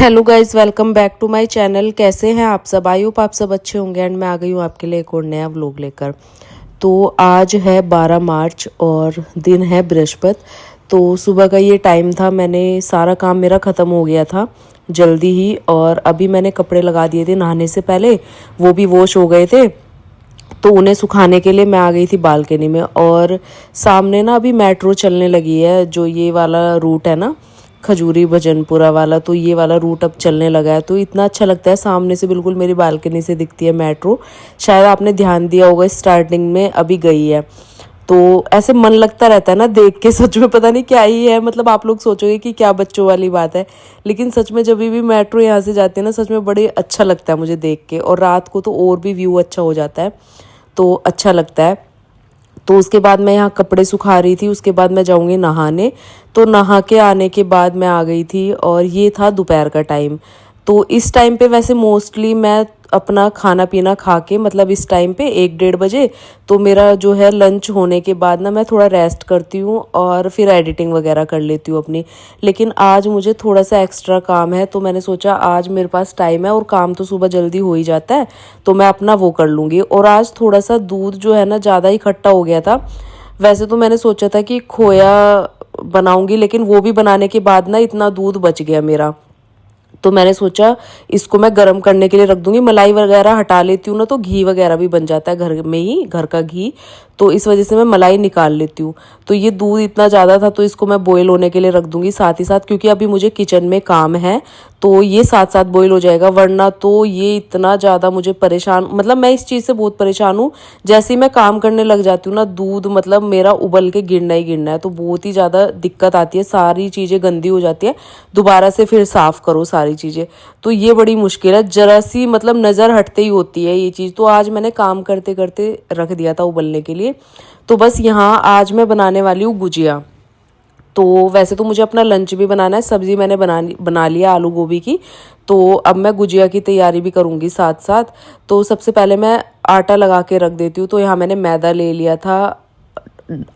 Hello guys, welcome back to my channel. कैसे हैं आप सब? आई होप आप सब अच्छे होंगे। एंड मैं आ गई हूँ आपके लिए एक और नया व्लॉग लेकर। तो आज है 12 मार्च और दिन है बृहस्पति। तो सुबह का ये टाइम था, मैंने सारा काम मेरा ख़त्म हो गया था जल्दी ही। और अभी मैंने कपड़े लगा दिए थे नहाने से पहले, वो भी वॉश हो गए थे। तो उन्हें सुखाने के लिए मैं आ गई थी बालकनी में। और सामने ना अभी मेट्रो चलने लगी है, जो ये वाला रूट है ना, खजूरी भजनपुरा वाला। तो ये वाला रूट अब चलने लगा है, तो इतना अच्छा लगता है। सामने से बिल्कुल मेरी बालकनी से दिखती है मेट्रो। शायद आपने ध्यान दिया होगा, स्टार्टिंग में अभी गई है। तो ऐसे मन लगता रहता है ना देख के, सच में पता नहीं क्या ही है। मतलब आप लोग सोचोगे कि क्या बच्चों वाली बात है, लेकिन सच में जब भी मेट्रो यहाँ से जाती है ना, सच में बड़े अच्छा लगता है मुझे देख के। और रात को तो और भी व्यू अच्छा हो जाता है, तो अच्छा लगता है। तो उसके बाद मैं यहाँ कपड़े सुखा रही थी, उसके बाद मैं जाऊँगी नहाने। तो नहा के आने के बाद मैं आ गई थी, और ये था दोपहर का टाइम। तो इस टाइम पे वैसे मोस्टली मैं अपना खाना पीना खा के, मतलब इस टाइम पे 1-1:30 बजे, तो मेरा जो है लंच होने के बाद ना मैं थोड़ा रेस्ट करती हूँ और फिर एडिटिंग वगैरह कर लेती हूँ अपनी। लेकिन आज मुझे थोड़ा सा एक्स्ट्रा काम है, तो मैंने सोचा आज मेरे पास टाइम है और काम तो सुबह जल्दी हो ही जाता है, तो मैं अपना वो कर लूँगी। और आज थोड़ा सा दूध जो है ना ज़्यादा ही खट्टा हो गया था। वैसे तो मैंने सोचा था कि खोया बनाऊंगी, लेकिन वो भी बनाने के बाद ना इतना दूध बच गया मेरा। तो मैंने सोचा इसको मैं गर्म करने के लिए रख दूंगी। मलाई वगैरह हटा लेती हूँ ना, तो घी वगैरह भी बन जाता है घर में ही, घर का घी। तो इस वजह से मैं मलाई निकाल लेती हूँ। तो ये दूध इतना ज़्यादा था, तो इसको मैं बॉईल होने के लिए रख दूंगी साथ ही साथ, क्योंकि अभी मुझे किचन में काम है। तो ये साथ साथ बॉईल हो जाएगा, वरना तो ये इतना ज़्यादा मुझे परेशान, मतलब मैं इस चीज़ से बहुत परेशान हूँ। जैसे ही मैं काम करने लग जाती हूँ ना, दूध मतलब मेरा उबल के गिरना ही गिरना है। तो बहुत ही ज़्यादा दिक्कत आती है, सारी चीज़ें गंदी हो जाती है, दोबारा से फिर साफ़ करो सारी चीज़ें। तो ये बड़ी मुश्किल है, जरा सी मतलब नज़र हटते ही होती है ये चीज़। तो आज मैंने काम करते करते रख दिया था उबलने के लिए। तो बस यहाँ आज मैं बनाने वाली हूँ गुजिया। तो वैसे तो मुझे अपना लंच भी बनाना है, सब्ज़ी मैंने बना लिया आलू गोभी की। तो अब मैं गुजिया की तैयारी भी करूँगी साथ साथ। तो सबसे पहले मैं आटा लगा के रख देती हूँ। तो यहाँ मैंने मैदा ले लिया था,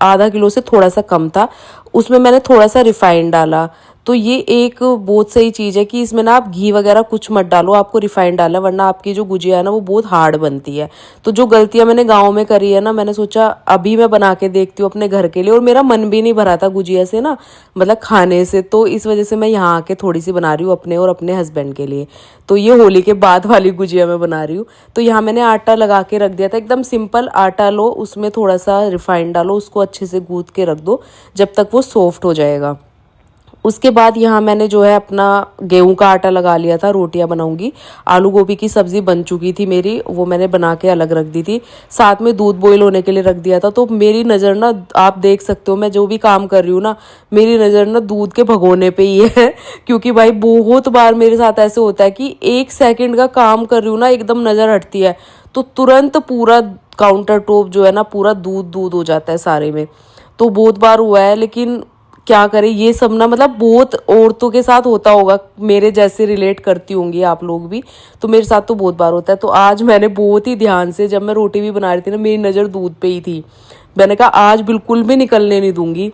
आधा किलो से थोड़ा सा कम था। उसमें मैंने थोड़ा सा रिफाइंड डाला। तो ये एक बहुत सही चीज़ है कि इसमें ना आप घी वगैरह कुछ मत डालो, आपको रिफाइंड डालना है, वरना आपकी जो गुजिया है ना वो बहुत हार्ड बनती है। तो जो गलतियां मैंने गाँव में करी है ना, मैंने सोचा अभी मैं बना के देखती हूँ अपने घर के लिए। और मेरा मन भी नहीं भरा था गुजिया से ना, मतलब खाने से। तो इस वजह से मैं यहाँ आके थोड़ी सी बना रही हूँ अपने और अपने हस्बैंड के लिए। तो ये होली के बाद वाली गुजिया मैं बना रही हूँ। तो यहाँ मैंने आटा लगा के रख दिया था, एकदम सिंपल आटा लो, उसमें थोड़ा सा रिफाइंड डालो, उसको अच्छे से गूँथ के रख दो जब तक वो सॉफ्ट हो जाएगा। उसके बाद यहाँ मैंने जो है अपना गेहूं का आटा लगा लिया था, रोटियां बनाऊंगी। आलू गोभी की सब्जी बन चुकी थी मेरी, वो मैंने बना के अलग रख दी थी। साथ में दूध बॉईल होने के लिए रख दिया था। तो मेरी नज़र ना, आप देख सकते हो मैं जो भी काम कर रही हूँ ना, मेरी नज़र ना दूध के भगोने पे ही है क्योंकि भाई बहुत बार मेरे साथ ऐसे होता है कि 1 सेकंड का काम कर रही हूँ ना, एकदम नज़र हटती है, तो तुरंत पूरा काउंटर टॉप जो है ना पूरा दूध दूध हो जाता है सारे में। तो बहुत बार हुआ है, लेकिन क्या करें, ये सब ना मतलब बहुत औरतों के साथ होता होगा, मेरे जैसे रिलेट करती होंगी आप लोग भी। तो मेरे साथ तो बहुत बार होता है। तो आज मैंने बहुत ही ध्यान से, जब मैं रोटी भी बना रही थी ना, मेरी नज़र दूध पे ही थी। मैंने कहा आज बिल्कुल भी निकलने नहीं दूंगी,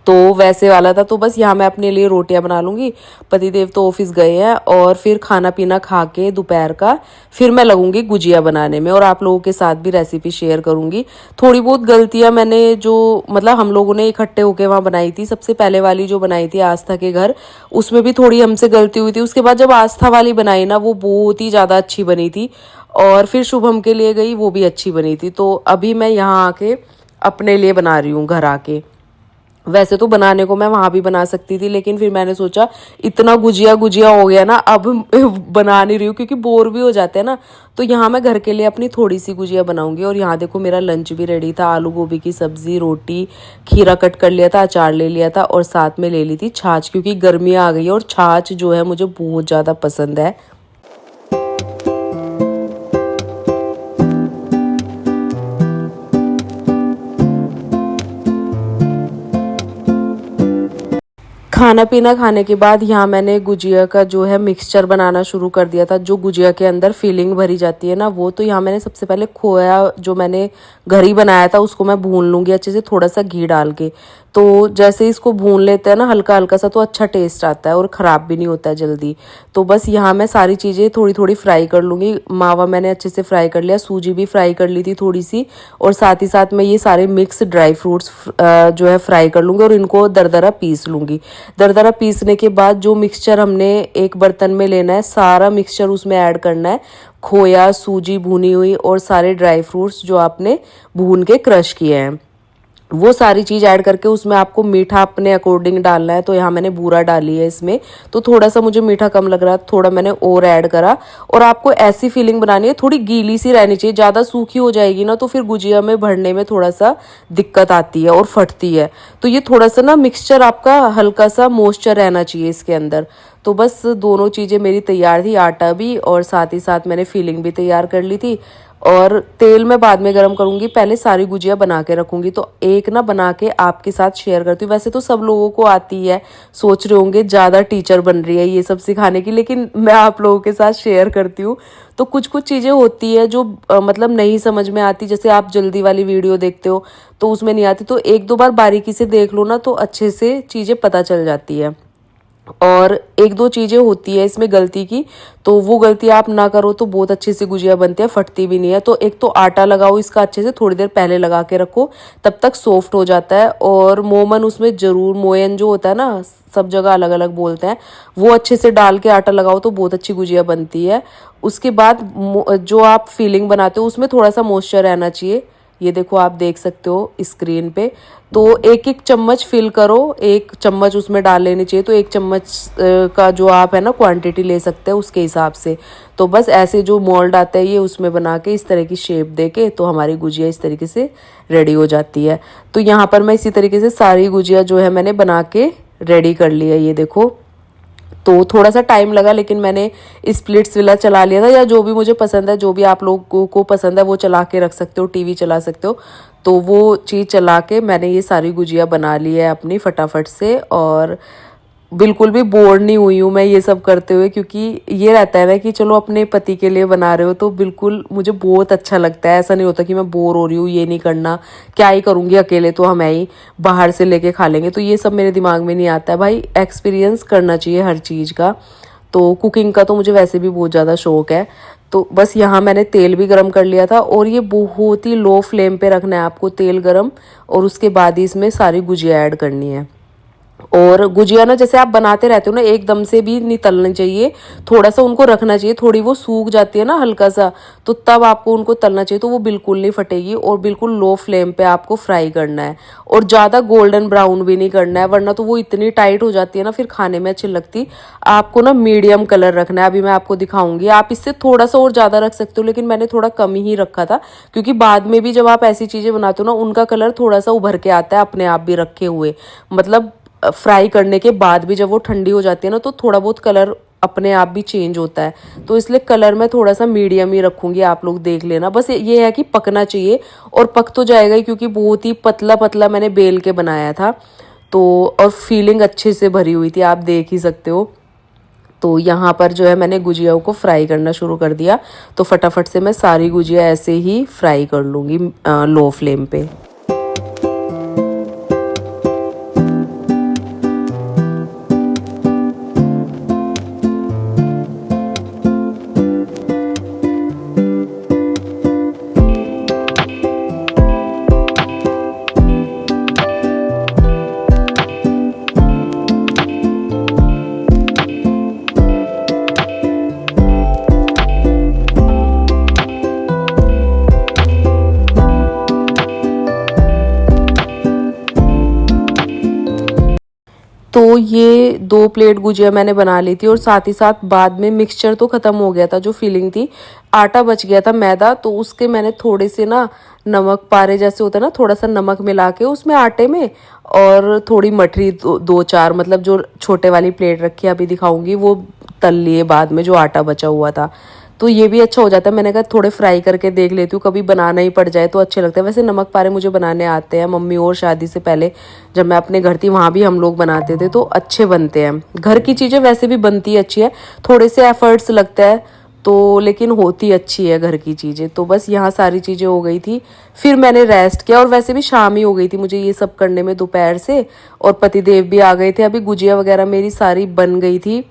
तो वैसे वाला था। तो बस यहाँ मैं अपने लिए रोटियां बना लूँगी। पतिदेव तो ऑफिस गए हैं, और फिर खाना पीना खा के दोपहर का फिर मैं लगूंगी गुजिया बनाने में, और आप लोगों के साथ भी रेसिपी शेयर करूंगी। थोड़ी बहुत गलतियां मैंने जो, मतलब हम लोगों ने इकट्ठे होकर वहाँ बनाई थी, सबसे पहले वाली जो बनाई थी आस्था के घर, उसमें भी थोड़ी हमसे गलती हुई थी। उसके बाद जब आस्था वाली बनाई ना, वो बहुत ही ज़्यादा अच्छी बनी थी। और फिर शुभम के लिए गई, वो भी अच्छी बनी थी। तो अभी मैं यहाँ आके अपने लिए बना रही हूँ घर आके। वैसे तो बनाने को मैं वहाँ भी बना सकती थी, लेकिन फिर मैंने सोचा इतना गुजिया गुजिया हो गया ना, अब बना नहीं रही हूँ क्योंकि बोर भी हो जाते हैं ना। तो यहाँ मैं घर के लिए अपनी थोड़ी सी गुजिया बनाऊंगी। और यहाँ देखो मेरा लंच भी रेडी था, आलू गोभी की सब्जी, रोटी, खीरा कट कर लिया था, अचार ले लिया था, और साथ में ले ली थी छाछ, क्योंकि गर्मी आ गई है और छाछ जो है मुझे बहुत ज़्यादा पसंद है। खाना पीना खाने के बाद यहाँ मैंने गुजिया का जो है मिक्सचर बनाना शुरू कर दिया था, जो गुजिया के अंदर फीलिंग भरी जाती है ना वो। तो यहाँ मैंने सबसे पहले खोया जो मैंने घर ही बनाया था उसको मैं भून लूँगी अच्छे से, थोड़ा सा घी डाल के। तो जैसे इसको भून लेते हैं ना हल्का हल्का सा, तो अच्छा टेस्ट आता है और ख़राब भी नहीं होता है जल्दी। तो बस यहाँ मैं सारी चीज़ें थोड़ी थोड़ी फ्राई कर लूँगी। मावा मैंने अच्छे से फ्राई कर लिया, सूजी भी फ्राई कर ली थी थोड़ी सी, और साथ ही साथ मैं ये सारे मिक्स ड्राई फ्रूट्स जो है फ्राई कर लूँगी और इनको दरदरा पीस लूँगी। दरदरा पीसने के बाद जो मिक्सचर हमने एक बर्तन में लेना है, सारा मिक्सचर उसमें ऐड करना है। खोया, सूजी भुनी हुई और सारे ड्राई फ्रूट्स जो आपने भून के क्रश किए हैं, वो सारी चीज़ ऐड करके उसमें आपको मीठा अपने अकॉर्डिंग डालना है। तो यहाँ मैंने बूरा डाली है इसमें, तो थोड़ा सा मुझे मीठा कम लग रहा है, थोड़ा मैंने और ऐड करा। और आपको ऐसी फीलिंग बनानी है, थोड़ी गीली सी रहनी चाहिए, ज़्यादा सूखी हो जाएगी ना तो फिर गुजिया में भरने में थोड़ा सा दिक्कत आती है और फटती है। तो ये थोड़ा सा ना मिक्सचर आपका हल्का सा मॉइस्चर रहना चाहिए इसके अंदर। तो बस दोनों चीज़ें मेरी तैयार थी, आटा भी और साथ ही साथ मैंने फीलिंग भी तैयार कर ली थी। और तेल मैं बाद में गरम करूँगी, पहले सारी गुजिया बना के रखूँगी। तो एक ना बना के आपके साथ शेयर करती हूँ। वैसे तो सब लोगों को आती है, सोच रहे होंगे ज़्यादा टीचर बन रही है ये सब सिखाने की, लेकिन मैं आप लोगों के साथ शेयर करती हूँ। तो कुछ कुछ चीज़ें होती है जो मतलब नहीं समझ में आती, जैसे आप जल्दी वाली वीडियो देखते हो तो उसमें नहीं आती, तो एक दो बार बारीकी से देख लो ना तो अच्छे से चीज़ें पता चल जाती है। और एक दो चीज़ें होती है इसमें गलती की, तो वो गलती आप ना करो तो बहुत अच्छे से गुजिया बनती है, फटती भी नहीं है। तो एक तो आटा लगाओ इसका अच्छे से, थोड़ी देर पहले लगा के रखो, तब तक सॉफ्ट हो जाता है। और मोमन उसमें ज़रूर, मोयन जो होता है ना, सब जगह अलग अलग बोलते हैं, वो अच्छे से डाल के आटा लगाओ तो बहुत अच्छी गुजिया बनती है। उसके बाद जो आप फीलिंग बनाते हो उसमें थोड़ा सा मॉइस्चर रहना चाहिए। ये देखो आप देख सकते हो स्क्रीन पे, तो एक एक चम्मच फिल करो, एक चम्मच उसमें डाल लेनी चाहिए। तो एक चम्मच का जो आप है ना क्वांटिटी ले सकते हैं उसके हिसाब से। तो बस ऐसे जो मोल्ड आता है ये उसमें बना के इस तरह की शेप दे के, तो हमारी गुजिया इस तरीके से रेडी हो जाती है। तो यहाँ पर मैं इसी तरीके से सारी गुजिया जो है मैंने बना के रेडी कर ली है, ये देखो। तो थोड़ा सा टाइम लगा, लेकिन मैंने स्प्लिट्स वाला चला लिया था, या जो भी मुझे पसंद है, जो भी आप लोगों को पसंद है वो चला के रख सकते हो, टीवी चला सकते हो। तो वो चीज़ चला के मैंने ये सारी गुजिया बना ली है अपनी फटाफट से, और बिल्कुल भी बोर नहीं हुई हूँ मैं ये सब करते हुए, क्योंकि ये रहता है ना कि चलो अपने पति के लिए बना रहे हो तो बिल्कुल मुझे बहुत अच्छा लगता है। ऐसा नहीं होता कि मैं बोर हो रही हूँ, ये नहीं करना, क्या ही करूँगी अकेले, तो हम ही बाहर से लेके खा लेंगे। तो ये सब मेरे दिमाग में नहीं आता है भाई, एक्सपीरियंस करना चाहिए हर चीज़ का। तो कुकिंग का तो मुझे वैसे भी बहुत ज़्यादा शौक है। तो बस यहाँ मैंने तेल भी गरम कर लिया था, और ये बहुत ही लो फ्लेम पे रखना है आपको तेल गरम, और उसके बाद ही इसमें सारी गुजिया ऐड करनी है। और गुजिया ना जैसे आप बनाते रहते हो ना, एकदम से भी नहीं तलनी चाहिए, थोड़ा सा उनको रखना चाहिए, थोड़ी वो सूख जाती है ना हल्का सा, तो तब आपको उनको तलना चाहिए, तो वो बिल्कुल नहीं फटेगी। और बिल्कुल लो फ्लेम पे आपको फ्राई करना है, और ज़्यादा गोल्डन ब्राउन भी नहीं करना है, वरना तो वो इतनी टाइट हो जाती है ना फिर खाने में अच्छी लगती। आपको ना मीडियम कलर रखना है, अभी मैं आपको दिखाऊंगी। आप इससे थोड़ा सा और ज़्यादा रख सकते हो, लेकिन मैंने थोड़ा कम ही रखा था, क्योंकि बाद में भी जब आप ऐसी चीज़ें बनाते हो ना, उनका कलर थोड़ा सा उभर के आता है अपने आप भी रखे हुए, मतलब फ्राई करने के बाद भी जब वो ठंडी हो जाती है ना, तो थोड़ा बहुत कलर अपने आप भी चेंज होता है। तो इसलिए कलर मैं थोड़ा सा मीडियम ही रखूंगी, आप लोग देख लेना। बस ये है कि पकना चाहिए, और पक तो जाएगा ही, क्योंकि बहुत ही पतला पतला मैंने बेल के बनाया था। तो और फीलिंग अच्छे से भरी हुई थी, आप देख ही सकते हो। तो यहाँ पर जो है मैंने गुजिया को फ्राई करना शुरू कर दिया। तो फटाफट से मैं सारी गुजिया ऐसे ही फ्राई कर लूँगी लो फ्लेम पे। तो ये 2 प्लेट गुजिया मैंने बना ली थी, और साथ ही साथ बाद में मिक्सचर तो ख़त्म हो गया था, जो फिलिंग थी, आटा बच गया था मैदा, तो उसके मैंने थोड़े से ना नमक पारे जैसे होता है ना, थोड़ा सा नमक मिला के उसमें आटे में, और थोड़ी मठरी दो चार, मतलब जो छोटे वाली प्लेट रखी है अभी दिखाऊंगी, वो तल लिए बाद में जो आटा बचा हुआ था। तो ये भी अच्छा हो जाता है। मैंने कहा थोड़े फ्राई करके देख लेती हूँ, कभी बनाना ही पड़ जाए तो अच्छे लगते हैं। वैसे नमक पारे मुझे बनाने आते हैं, मम्मी और शादी से पहले जब मैं अपने घर थी वहाँ भी हम लोग बनाते थे, तो अच्छे बनते हैं। घर की चीज़ें वैसे भी बनती है अच्छी है, थोड़े से एफर्ट्स लगता है, तो लेकिन होती अच्छी है घर की चीज़ें। तो बस यहाँ सारी चीज़ें हो गई थी, फिर मैंने रेस्ट किया और वैसे भी शाम ही हो गई थी मुझे ये सब करने में दोपहर से, और पतिदेव भी आ गए थे। अभी गुजिया वगैरह मेरी सारी बन गई थी,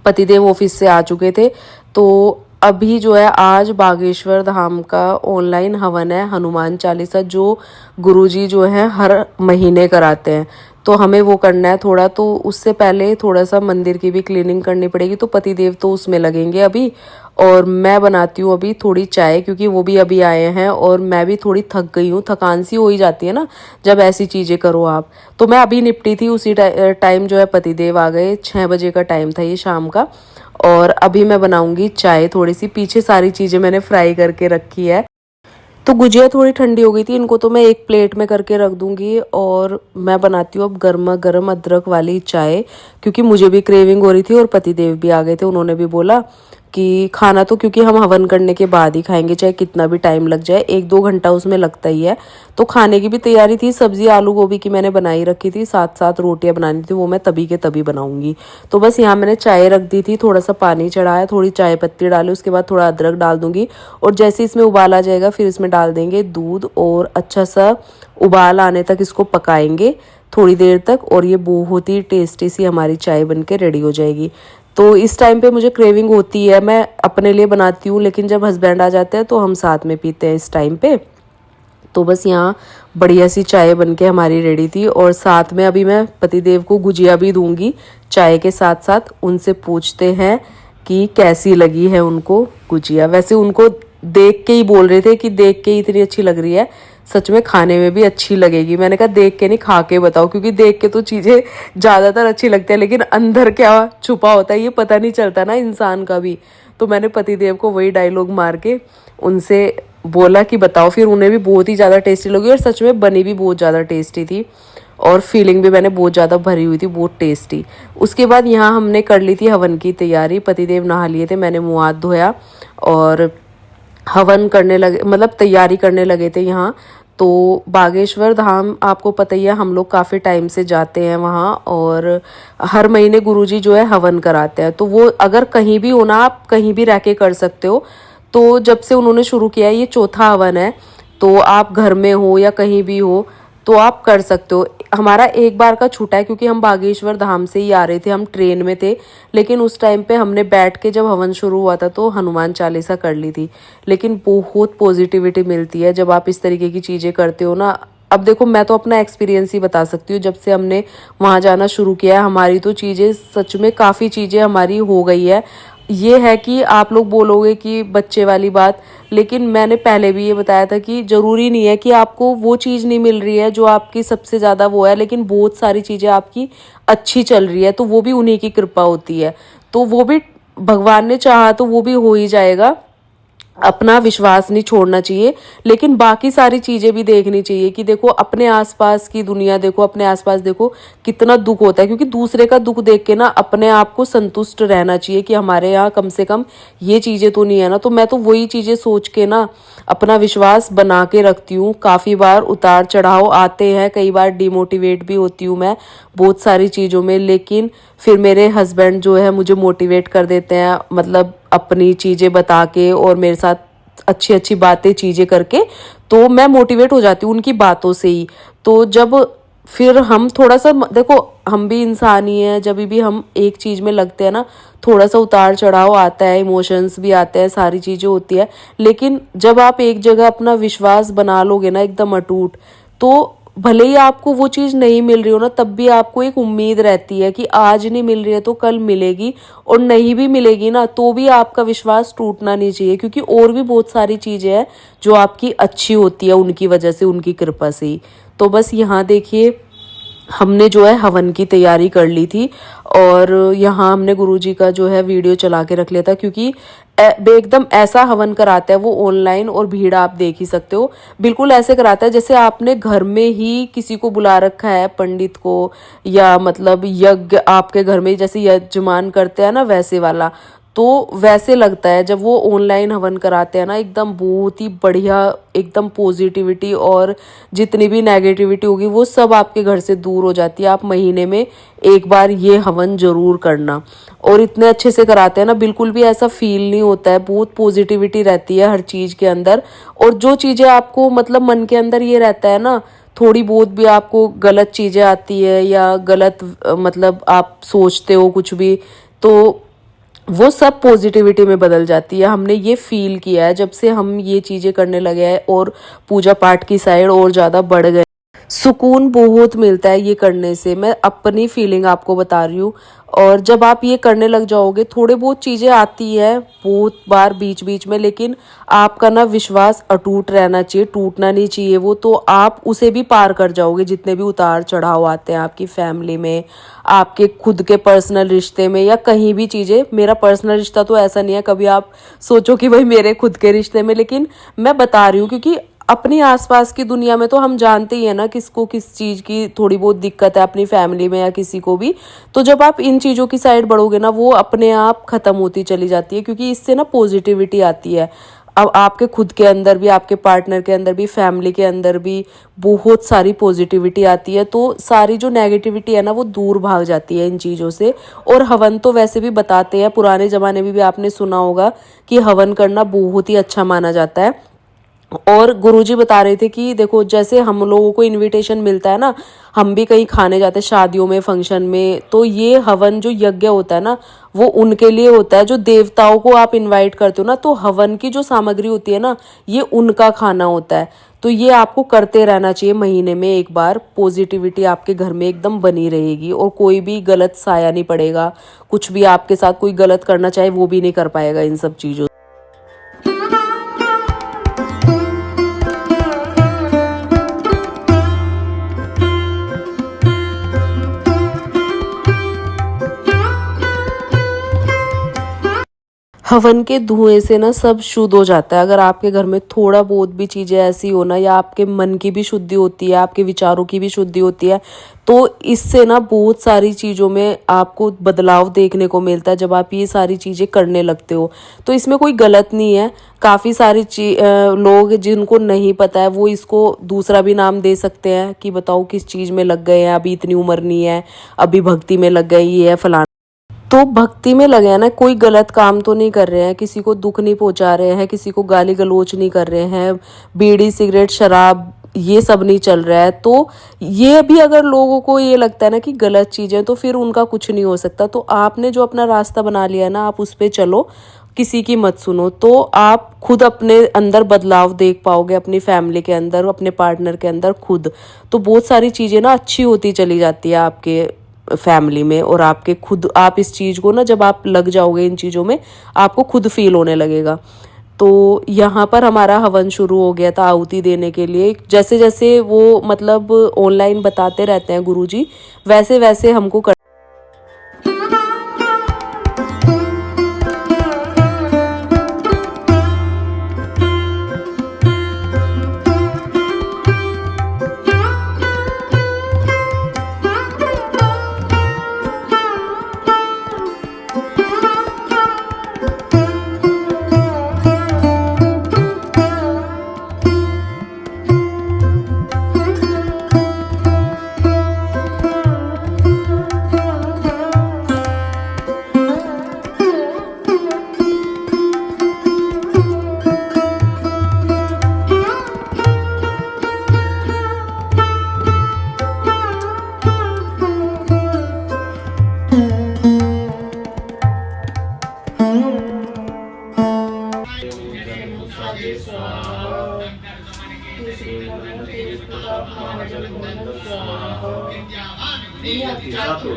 पतिदेव ऑफिस से आ चुके थे। तो अभी जो है आज बागेश्वर धाम का ऑनलाइन हवन है, हनुमान चालीसा जो गुरुजी जो है हर महीने कराते हैं, तो हमें वो करना है थोड़ा। तो उससे पहले थोड़ा सा मंदिर की भी क्लीनिंग करनी पड़ेगी, तो पतिदेव तो उसमें लगेंगे अभी। और मैं बनाती हूँ अभी थोड़ी चाय, क्योंकि वो भी अभी आए हैं और मैं भी थोड़ी थक गई हूँ। थकान सी हो ही जाती है ना जब ऐसी चीज़ें करो आप। तो मैं अभी निपटी थी, उसी टाइम जो है पतिदेव आ गए। 6 बजे का टाइम था ये शाम का। और अभी मैं बनाऊंगी चाय थोड़ी सी, पीछे सारी चीज़ें मैंने फ्राई करके रखी है। तो गुजिया थोड़ी ठंडी हो गई थी, इनको तो मैं एक प्लेट में करके रख दूंगी। और मैं बनाती हूँ अब गर्मा गर्म अदरक वाली चाय, क्योंकि मुझे भी क्रेविंग हो रही थी और पतिदेव भी आ गए थे। उन्होंने भी बोला कि खाना तो क्योंकि हम हवन करने के बाद ही खाएंगे, चाहे कितना भी टाइम लग जाए, 1-2 घंटा उसमें लगता ही है। तो खाने की भी तैयारी थी, सब्जी आलू गोभी की मैंने बनाई रखी थी, साथ साथ रोटियां बनानी थी, वो मैं तभी के तभी बनाऊंगी। तो बस यहाँ मैंने चाय रख दी थी, थोड़ा सा पानी चढ़ाया, थोड़ी चाय पत्ती डाली, उसके बाद थोड़ा अदरक डाल दूंगी। और जैसे इसमें उबाल आ जाएगा फिर इसमें डाल देंगे दूध, और अच्छा सा उबाल आने तक इसको पकाएंगे थोड़ी देर तक, और ये बहुत ही टेस्टी सी हमारी चाय बन के रेडी हो जाएगी। तो इस टाइम पे मुझे क्रेविंग होती है, मैं अपने लिए बनाती हूँ, लेकिन जब हस्बैंड आ जाते हैं तो हम साथ में पीते हैं इस टाइम पे। तो बस यहाँ बढ़िया सी चाय बन के हमारी रेडी थी। और साथ में अभी मैं पतिदेव को गुजिया भी दूंगी चाय के साथ साथ। उनसे पूछते हैं कि कैसी लगी है उनको गुजिया। वैसे उनको देख के ही बोल रहे थे कि देख के ही इतनी अच्छी लग रही है, सच में खाने में भी अच्छी लगेगी। मैंने कहा देख के नहीं, खा के बताओ, क्योंकि देख के तो चीज़ें ज़्यादातर अच्छी लगती है, लेकिन अंदर क्या छुपा होता है ये पता नहीं चलता ना इंसान का भी। तो मैंने पतिदेव को वही डायलॉग मार के उनसे बोला कि बताओ, फिर उन्हें भी बहुत ही ज़्यादा टेस्टी लगी। और सच में बनी भी बहुत ज़्यादा टेस्टी थी, और फीलिंग भी मैंने बहुत ज़्यादा भरी हुई थी, बहुत टेस्टी। उसके बाद यहाँ हमने कर ली थी हवन की तैयारी। पतिदेव नहा लिए थे, मैंने मुँह हाथ धोया और हवन करने लगे, मतलब तैयारी करने लगे थे यहाँ। तो बागेश्वर धाम आपको पता ही है, हम लोग काफ़ी टाइम से जाते हैं वहाँ, और हर महीने गुरुजी जो है हवन कराते हैं। तो वो अगर कहीं भी हो ना, आप कहीं भी रह के कर सकते हो। तो जब से उन्होंने शुरू किया है, ये चौथा हवन है, तो आप घर में हो या कहीं भी हो तो आप कर सकते हो। हमारा एक बार का छूटा है, क्योंकि हम बागेश्वर धाम से ही आ रहे थे, हम ट्रेन में थे, लेकिन उस टाइम पे हमने बैठ के जब हवन शुरू हुआ था तो हनुमान चालीसा कर ली थी। लेकिन बहुत पॉजिटिविटी मिलती है जब आप इस तरीके की चीज़ें करते हो ना। अब देखो, मैं तो अपना एक्सपीरियंस ही बता सकती हूँ, जब से हमने वहाँ जाना शुरू किया है हमारी तो चीज़ें, सच में काफ़ी चीज़ें हमारी हो गई है। ये है कि आप लोग बोलोगे कि बच्चे वाली बात, लेकिन मैंने पहले भी ये बताया था कि ज़रूरी नहीं है कि आपको वो चीज़ नहीं मिल रही है जो आपकी सबसे ज़्यादा वो है, लेकिन बहुत सारी चीज़ें आपकी अच्छी चल रही है, तो वो भी उन्हीं की कृपा होती है। तो वो भी भगवान ने चाहा तो वो भी हो ही जाएगा। अपना विश्वास नहीं छोड़ना चाहिए, लेकिन बाकी सारी चीज़ें भी देखनी चाहिए कि देखो अपने आसपास की दुनिया देखो, अपने आसपास देखो कितना दुख होता है, क्योंकि दूसरे का दुख देख के ना अपने आप को संतुष्ट रहना चाहिए कि हमारे यहाँ कम से कम ये चीज़ें तो नहीं है ना। तो मैं तो वही चीज़ें सोच के ना अपना विश्वास बना के रखती हूँ। काफ़ी बार उतार चढ़ाव आते हैं, कई बार डिमोटिवेट भी होती हूँ मैं बहुत सारी चीज़ों में, लेकिन फिर मेरे हस्बैंड जो है मुझे मोटिवेट कर देते हैं, मतलब अपनी चीज़ें बता के और मेरे साथ अच्छी अच्छी बातें चीज़ें करके, तो मैं मोटिवेट हो जाती हूँ उनकी बातों से ही। तो जब फिर हम थोड़ा सा देखो, हम भी इंसान ही हैं, जब भी हम एक चीज़ में लगते हैं ना, थोड़ा सा उतार चढ़ाव आता है, इमोशंस भी आते हैं, सारी चीज़ें होती है, लेकिन जब आप एक जगह अपना विश्वास बना लोगे ना एकदम अटूट, तो भले ही आपको वो चीज़ नहीं मिल रही हो ना, तब भी आपको एक उम्मीद रहती है कि आज नहीं मिल रही है तो कल मिलेगी, और नहीं भी मिलेगी ना तो भी आपका विश्वास टूटना नहीं चाहिए, क्योंकि और भी बहुत सारी चीज़ें हैं जो आपकी अच्छी होती है उनकी वजह से, उनकी कृपा से ही। तो बस यहाँ देखिए, हमने जो है हवन की तैयारी कर ली थी, और यहाँ हमने गुरुजी का जो है वीडियो चला के रख लिया था, क्योंकि एकदम ऐसा हवन कराता है वो ऑनलाइन, और भीड़ आप देख ही सकते हो, बिल्कुल ऐसे कराता है जैसे आपने घर में ही किसी को बुला रखा है, पंडित को, या मतलब यज्ञ आपके घर में जैसे यजमान करते हैं ना वैसे वाला। तो वैसे लगता है जब वो ऑनलाइन हवन कराते हैं ना, एकदम बहुत ही बढ़िया, एकदम पॉजिटिविटी और जितनी भी नेगेटिविटी होगी वो सब आपके घर से दूर हो जाती है। आप महीने में एक बार ये हवन ज़रूर करना। और इतने अच्छे से कराते हैं ना, बिल्कुल भी ऐसा फील नहीं होता है, बहुत पॉजिटिविटी रहती है हर चीज़ के अंदर। और जो चीज़ें आपको मतलब मन के अंदर ये रहता है ना, थोड़ी बहुत भी आपको गलत चीज़ें आती है या गलत मतलब आप सोचते हो कुछ भी, तो वो सब पॉजिटिविटी में बदल जाती है। हमने ये फील किया है जब से हम ये चीज़ें करने लगे हैं और पूजा पाठ की साइड और ज़्यादा बढ़ गए। सुकून बहुत मिलता है ये करने से, मैं अपनी फीलिंग आपको बता रही हूँ। और जब आप ये करने लग जाओगे, थोड़े बहुत चीज़ें आती है बहुत बार बीच बीच में, लेकिन आपका ना विश्वास अटूट रहना चाहिए, टूटना नहीं चाहिए वो, तो आप उसे भी पार कर जाओगे। जितने भी उतार चढ़ाव आते हैं आपकी फैमिली में, आपके खुद के पर्सनल रिश्ते में या कहीं भी चीज़ें, मेरा पर्सनल रिश्ता तो ऐसा नहीं है कभी आप सोचो कि भाई मेरे खुद के रिश्ते में, लेकिन मैं बता रही हूँ क्योंकि अपनी आसपास की दुनिया में तो हम जानते ही है ना किसको किस चीज़ की थोड़ी बहुत दिक्कत है अपनी फैमिली में या किसी को भी। तो जब आप इन चीज़ों की साइड बढ़ोगे ना, वो अपने आप ख़त्म होती चली जाती है, क्योंकि इससे ना पॉजिटिविटी आती है। अब आपके खुद के अंदर भी, आपके पार्टनर के अंदर भी, फैमिली के अंदर भी बहुत सारी पॉजिटिविटी आती है। तो सारी जो नेगेटिविटी है ना, वो दूर भाग जाती है इन चीज़ों से। और हवन तो वैसे भी बताते हैं, पुराने ज़माने में भी आपने सुना होगा कि हवन करना बहुत ही अच्छा माना जाता है। और गुरुजी बता रहे थे कि देखो, जैसे हम लोगों को इनविटेशन मिलता है ना, हम भी कहीं खाने जाते हैं शादियों में, फंक्शन में, तो ये हवन जो यज्ञ होता है ना, वो उनके लिए होता है जो देवताओं को आप इनवाइट करते हो ना, तो हवन की जो सामग्री होती है ना, ये उनका खाना होता है। तो ये आपको करते रहना चाहिए महीने में एक बार। पॉजिटिविटी आपके घर में एकदम बनी रहेगी और कोई भी गलत साया नहीं पड़ेगा। कुछ भी आपके साथ कोई गलत करना चाहे वो भी नहीं कर पाएगा इन सब चीज़ों। हवन के धुएं से ना सब शुद्ध हो जाता है। अगर आपके घर में थोड़ा बहुत भी चीज़ें ऐसी हो ना, या आपके मन की भी शुद्धि होती है, आपके विचारों की भी शुद्धि होती है, तो इससे ना बहुत सारी चीज़ों में आपको बदलाव देखने को मिलता है जब आप ये सारी चीज़ें करने लगते हो। तो इसमें कोई गलत नहीं है। काफ़ी सारी लोग जिनको नहीं पता है वो इसको दूसरा भी नाम दे सकते हैं कि बताओ किस चीज़ में लग गए हैं, अभी इतनी उम्र नहीं है, अभी भक्ति में लग गए, ये है फलाना। तो भक्ति में लगे हैं ना, कोई गलत काम तो नहीं कर रहे हैं, किसी को दुख नहीं पहुंचा रहे हैं, किसी को गाली गलौच नहीं कर रहे हैं, बीड़ी सिगरेट शराब ये सब नहीं चल रहा है। तो ये भी अगर लोगों को ये लगता है ना कि गलत चीज़ें, तो फिर उनका कुछ नहीं हो सकता। तो आपने जो अपना रास्ता बना लिया है ना, आप उस पर चलो, किसी की मत सुनो, तो आप खुद अपने अंदर बदलाव देख पाओगे, अपनी फैमिली के अंदर, अपने पार्टनर के अंदर खुद। तो बहुत सारी चीज़ें ना अच्छी होती चली जाती है आपके फैमिली में। और आपके खुद, आप इस चीज़ को ना जब आप लग जाओगे इन चीज़ों में, आपको खुद फील होने लगेगा। तो यहाँ पर हमारा हवन शुरू हो गया था आहुति देने के लिए। जैसे जैसे वो मतलब ऑनलाइन बताते रहते हैं गुरुजी, वैसे वैसे हमको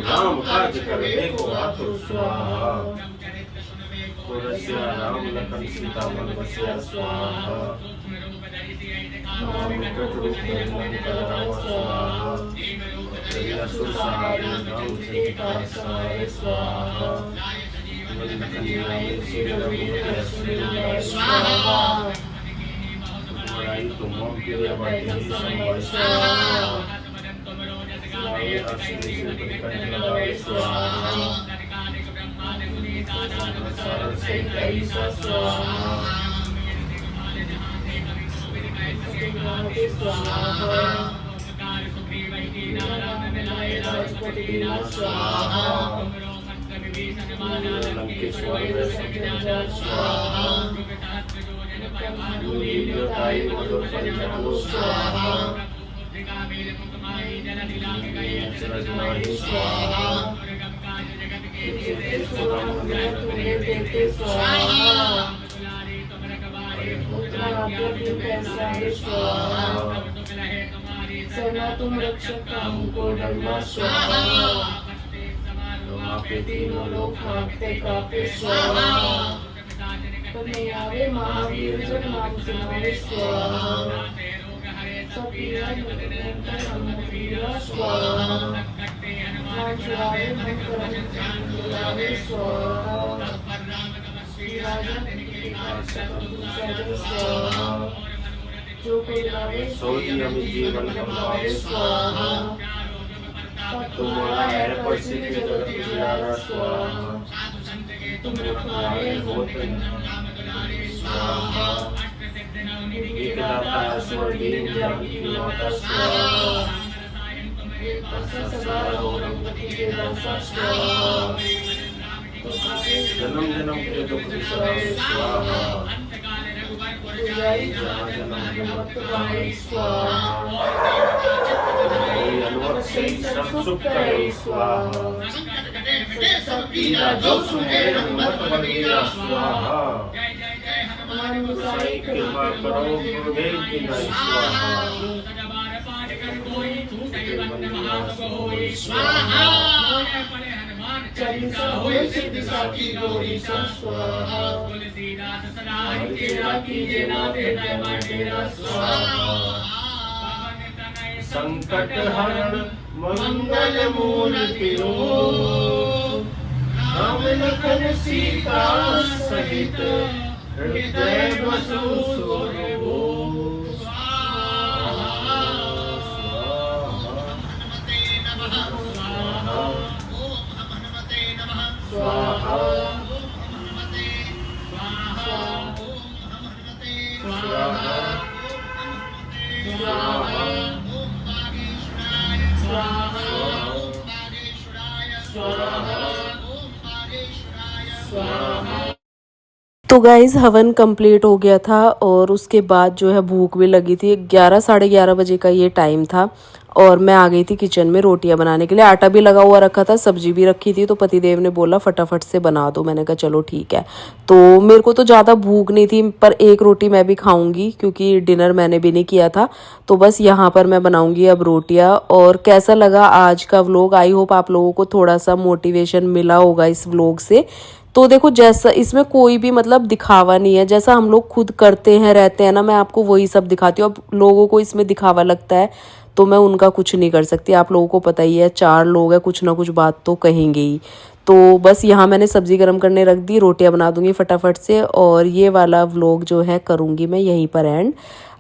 राम कार्य करने को आतुर स्वाहा। राम लखन सीता मन बसिया स्वाहा। लंकेश्वर स्वाहा लील्योताई मधुर परिजानु स्वाहा चरजनाहि स्वाहा सना तुम रक्षक हमको डरना स्वाहा आपके तीनों लोग भागते कापे स्वाहा कन्हैयावे महावीर जब नाम सुनावे स्वाहा सब पीरा निरंतर हम पीरा स्वाहा मान छुड़ावे मन करम बुलावे स्वाहा राजा स्वाहा जो कोई लावे सोई अमित जीवन कमावे स्वाहा तुम्हारा है प्रसिद्ध जगत जियारा स्वाहा तुम रखवारे होते स्वाहा एक दाता स्वर्गीय जानकी माता स्वाहा सदा हो रघुपति के दासा स्वाहा जन्म जन्म के दुख विसराय स्वाहा जहाँ जन्म हिम्मत पाए स्वाहा अनुवत से सब सुख करे स्वाहा पीरा जो सुने हिम्मत बन गया स्वाहा कृपा करो गुरुदेव की नाई स्वाहा स्वाहा संकट हरण मंगल मूर्ति राम लखन सीता सहित हृदय बसु सुरभो स्वाहा तो गाइज हवन कंप्लीट हो गया था और उसके बाद जो है भूख भी लगी थी। 11 साढ़े 11 बजे का ये टाइम था और मैं आ गई थी किचन में रोटियां बनाने के लिए। आटा भी लगा हुआ रखा था, सब्जी भी रखी थी, तो पतिदेव ने बोला फटाफट से बना दो। मैंने कहा चलो ठीक है। तो मेरे को तो ज़्यादा भूख नहीं थी, पर एक रोटी मैं भी खाऊंगी क्योंकि डिनर मैंने भी नहीं किया था। तो बस यहाँ पर मैं बनाऊंगी अब रोटियाँ। और कैसा लगा आज का व्लॉग, आई होप आप लोगों को थोड़ा सा मोटिवेशन मिला होगा इस व्लॉग से। तो देखो जैसा इसमें कोई भी मतलब दिखावा नहीं है, जैसा हम लोग खुद करते हैं रहते हैं ना, मैं आपको वही सब दिखाती हूँ। अब लोगों को इसमें दिखावा लगता है तो मैं उनका कुछ नहीं कर सकती। आप लोगों को पता ही है, 4 लोग हैं, कुछ ना कुछ बात तो कहेंगे ही। तो बस यहाँ मैंने सब्जी गर्म करने रख दी, रोटियाँ बना दूंगी फटाफट से। और ये वाला व्लॉग जो है करूँगी मैं यहीं पर एंड।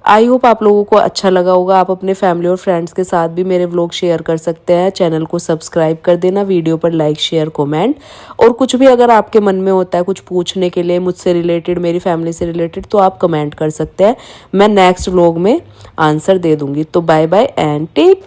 आई होप आप लोगों को अच्छा लगा होगा। आप अपने फैमिली और फ्रेंड्स के साथ भी मेरे व्लॉग शेयर कर सकते हैं। चैनल को सब्सक्राइब कर देना, वीडियो पर लाइक शेयर कमेंट। और कुछ भी अगर आपके मन में होता है कुछ पूछने के लिए मुझसे रिलेटेड, मेरी फैमिली से रिलेटेड, तो आप कमेंट कर सकते हैं। मैं नेक्स्ट व्लॉग में आंसर दे दूंगी। तो बाय बाय एंड टेक